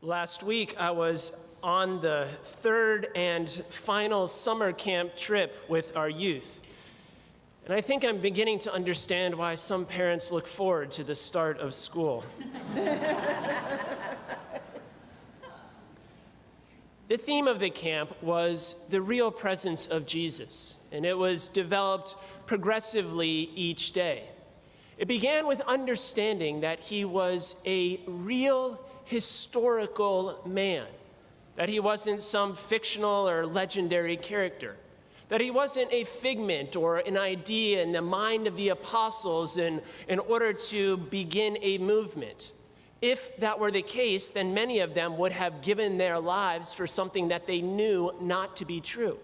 Last week, I was on the third and final summer camp trip with our youth. And I think I'm beginning to understand why some parents look forward to the start of school. The theme of the camp was the real presence of Jesus, and it was developed progressively each day. It began with understanding that he was a real historical man, that he wasn't some fictional or legendary character, that he wasn't a figment or an idea in the mind of the apostles in order to begin a movement. If that were the case, then many of them would have given their lives for something that they knew not to be true.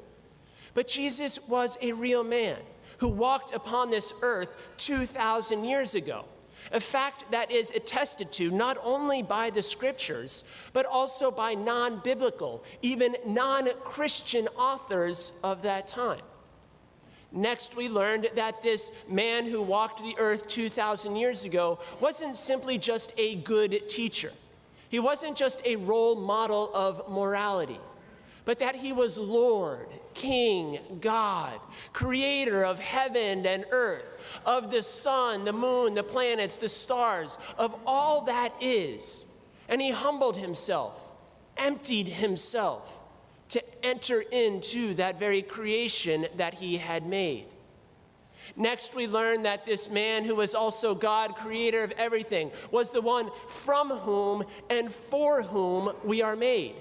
But Jesus was a real man who walked upon this earth 2,000 years ago, a fact that is attested to not only by the scriptures, but also by non-biblical, even non-Christian authors of that time. Next, we learned that this man who walked the earth 2,000 years ago wasn't simply just a good teacher. He wasn't just a role model of morality, but that he was Lord, King, God, creator of heaven and earth, of the sun, the moon, the planets, the stars, of all that is. And he humbled himself, emptied himself, to enter into that very creation that he had made. Next, we learn that this man who was also God, creator of everything, was the one from whom and for whom we are made.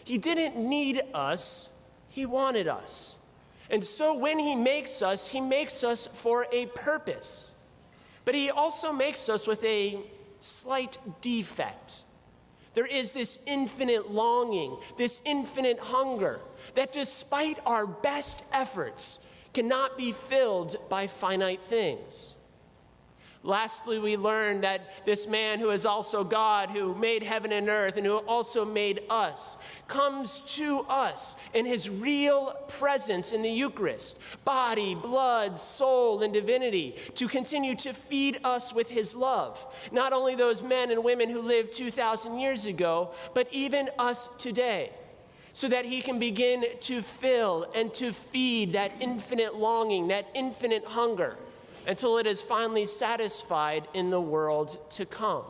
He didn't need us, he wanted us. And so when he makes us for a purpose. But he also makes us with a slight defect. There is this infinite longing, this infinite hunger, that despite our best efforts, cannot be filled by finite things. Lastly, we learn that this man who is also God, who made heaven and earth, and who also made us, comes to us in his real presence in the Eucharist, body, blood, soul, and divinity, to continue to feed us with his love. Not only those men and women who lived 2,000 years ago, but even us today, so that he can begin to fill and to feed that infinite longing, that infinite hunger, until it is finally satisfied in the world to come.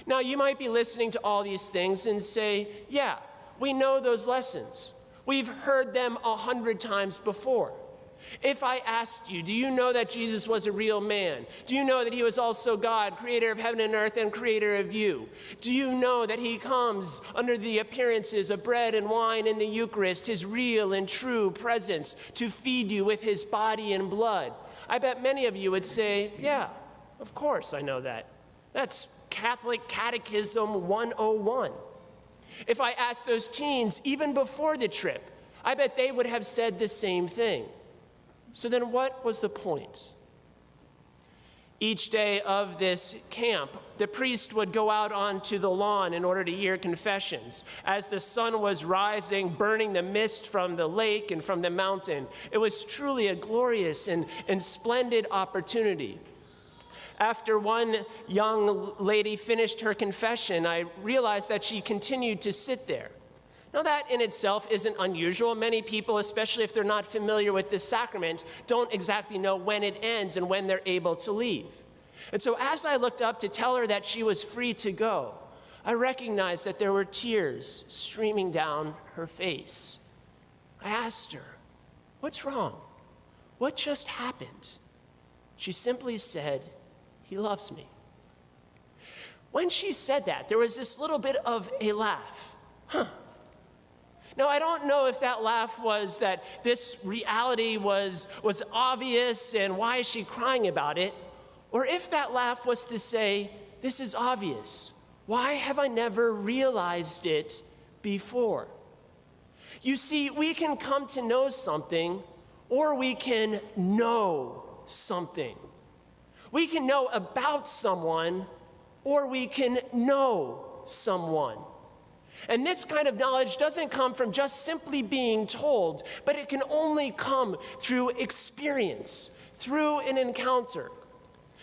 Now, you might be listening to all these things and say, yeah, we know those lessons. We've heard them 100 times before. If I asked you, do you know that Jesus was a real man? Do you know that he was also God, creator of heaven and earth and creator of you? Do you know that he comes under the appearances of bread and wine in the Eucharist, his real and true presence to feed you with his body and blood? I bet many of you would say, yeah, of course I know that. That's Catholic Catechism 101. If I asked those teens, even before the trip, I bet they would have said the same thing. So then what was the point? Each day of this camp, the priest would go out onto the lawn in order to hear confessions. As the sun was rising, burning the mist from the lake and from the mountain, it was truly a glorious and splendid opportunity. After one young lady finished her confession, I realized that she continued to sit there. Now, that in itself isn't unusual. Many people, especially if they're not familiar with this sacrament, don't exactly know when it ends and when they're able to leave. And so as I looked up to tell her that she was free to go, I recognized that there were tears streaming down her face. I asked her, "What's wrong? What just happened?" She simply said, "He loves me." When she said that, there was this little bit of a laugh. Now, I don't know if that laugh was that this reality was obvious and why is she crying about it, or if that laugh was to say, this is obvious. Why have I never realized it before? You see, we can come to know something, or we can know something. We can know about someone, or we can know someone. And this kind of knowledge doesn't come from just simply being told, but it can only come through experience, through an encounter.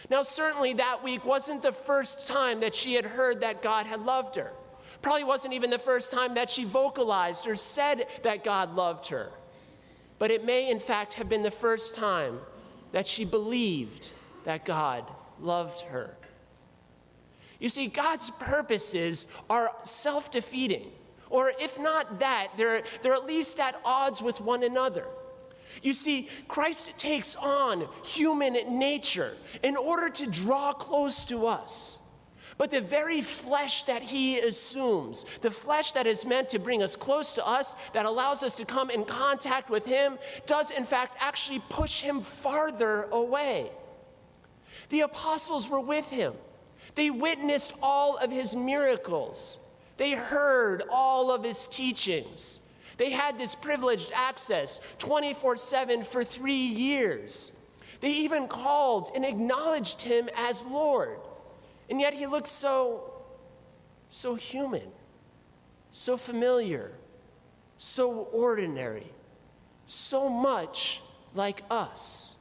Now, certainly that week wasn't the first time that she had heard that God had loved her. Probably wasn't even the first time that she vocalized or said that God loved her. But it may, in fact, have been the first time that she believed that God loved her. You see, God's purposes are self-defeating, or if not that, they're at least at odds with one another. You see, Christ takes on human nature in order to draw close to us. But the very flesh that he assumes, the flesh that is meant to bring us close to us, that allows us to come in contact with him, does in fact actually push him farther away. The apostles were with him. They witnessed all of his miracles. They heard all of his teachings. They had this privileged access 24/7 for 3 years. They even called and acknowledged him as Lord. And yet he looked so human, so familiar, so ordinary, so much like us.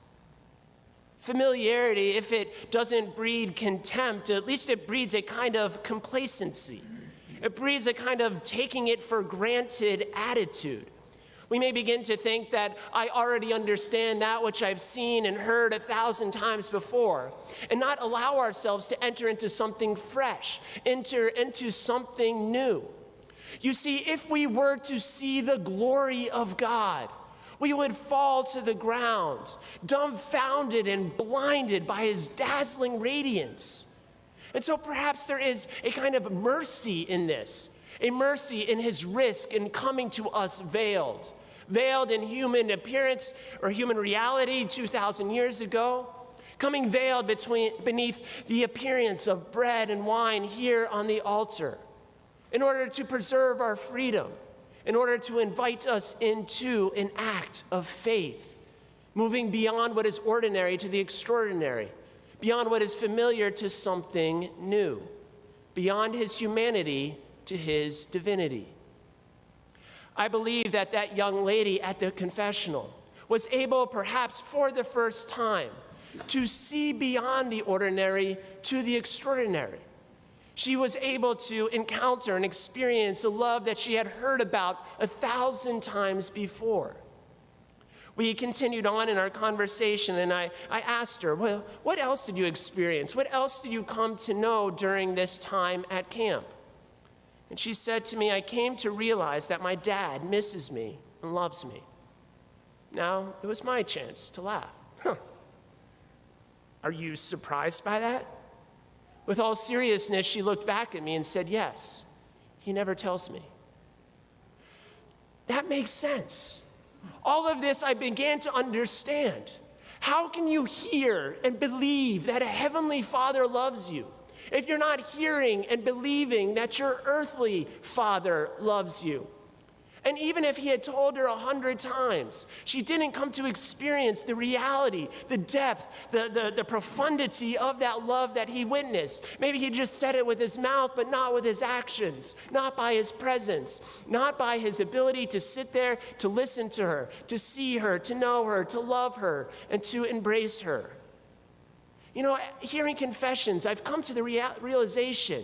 Familiarity, if it doesn't breed contempt, at least it breeds a kind of complacency. It breeds a kind of taking it for granted attitude. We may begin to think that I already understand that which I've seen and heard 1,000 times before, and not allow ourselves to enter into something fresh, enter into something new. You see, if we were to see the glory of God, we would fall to the ground, dumbfounded and blinded by his dazzling radiance. And so perhaps there is a kind of mercy in this, a mercy in his risk in coming to us veiled in human appearance or human reality 2,000 years ago, coming veiled beneath the appearance of bread and wine here on the altar, in order to preserve our freedom, in order to invite us into an act of faith, moving beyond what is ordinary to the extraordinary, beyond what is familiar to something new, beyond his humanity to his divinity. I believe that that young lady at the confessional was able, perhaps for the first time, to see beyond the ordinary to the extraordinary. She was able to encounter and experience a love that she had heard about 1,000 times before. We continued on in our conversation, and I asked her, well, what else did you experience? What else did you come to know during this time at camp? And she said to me, I came to realize that my dad misses me and loves me. Now, it was my chance to laugh. Are you surprised by that? With all seriousness, she looked back at me and said, yes, he never tells me. That makes sense. All of this I began to understand. How can you hear and believe that a heavenly Father loves you if you're not hearing and believing that your earthly father loves you? And even if he had told her 100 times, she didn't come to experience the reality, the depth, the profundity of that love that he witnessed. Maybe he just said it with his mouth, but not with his actions, not by his presence, not by his ability to sit there, to listen to her, to see her, to know her, to love her, and to embrace her. You know, hearing confessions, I've come to the realization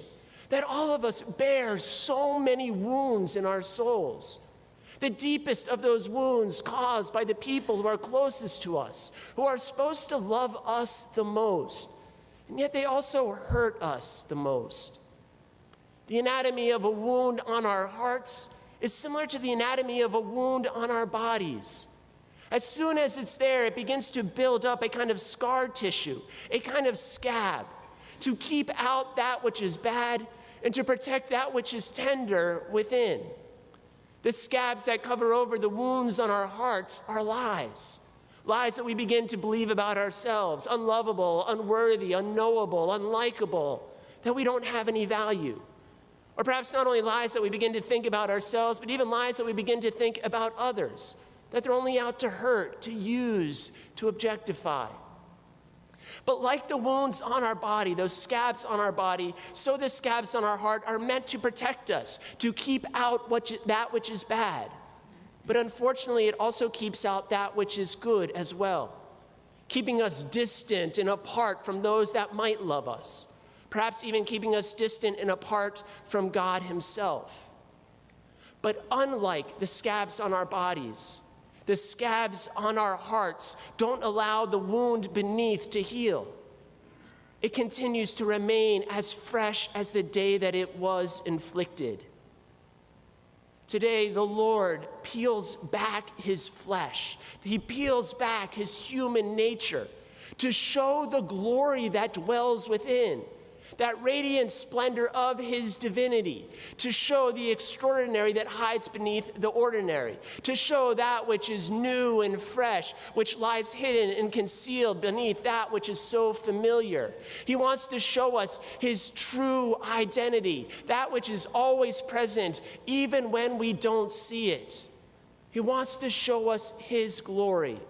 that all of us bear so many wounds in our souls. The deepest of those wounds caused by the people who are closest to us, who are supposed to love us the most, and yet they also hurt us the most. The anatomy of a wound on our hearts is similar to the anatomy of a wound on our bodies. As soon as it's there, it begins to build up a kind of scar tissue, a kind of scab, to keep out that which is bad and to protect that which is tender within. The scabs that cover over the wounds on our hearts are lies. Lies that we begin to believe about ourselves, unlovable, unworthy, unknowable, unlikable, that we don't have any value. Or perhaps not only lies that we begin to think about ourselves, but even lies that we begin to think about others, that they're only out to hurt, to use, to objectify. But like the wounds on our body, those scabs on our body, so the scabs on our heart are meant to protect us, to keep out that which is bad. But unfortunately, it also keeps out that which is good as well, keeping us distant and apart from those that might love us, perhaps even keeping us distant and apart from God himself. But unlike the scabs on our bodies, the scabs on our hearts don't allow the wound beneath to heal. It continues to remain as fresh as the day that it was inflicted. Today, the Lord peels back his flesh. He peels back his human nature to show the glory that dwells within, that radiant splendor of his divinity, to show the extraordinary that hides beneath the ordinary, to show that which is new and fresh, which lies hidden and concealed beneath that which is so familiar. He wants to show us his true identity, that which is always present, even when we don't see it. He wants to show us his glory,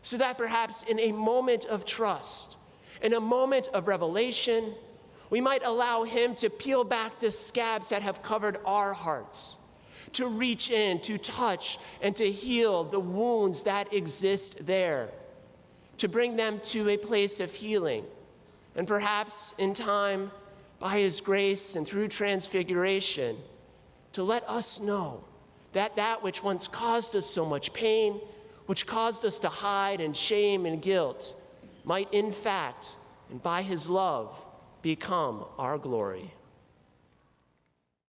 so that perhaps in a moment of trust, in a moment of revelation, we might allow him to peel back the scabs that have covered our hearts, to reach in, to touch, and to heal the wounds that exist there, to bring them to a place of healing. And perhaps in time, by his grace and through transfiguration, to let us know that that which once caused us so much pain, which caused us to hide in shame and guilt, might in fact, and by his love, become our glory.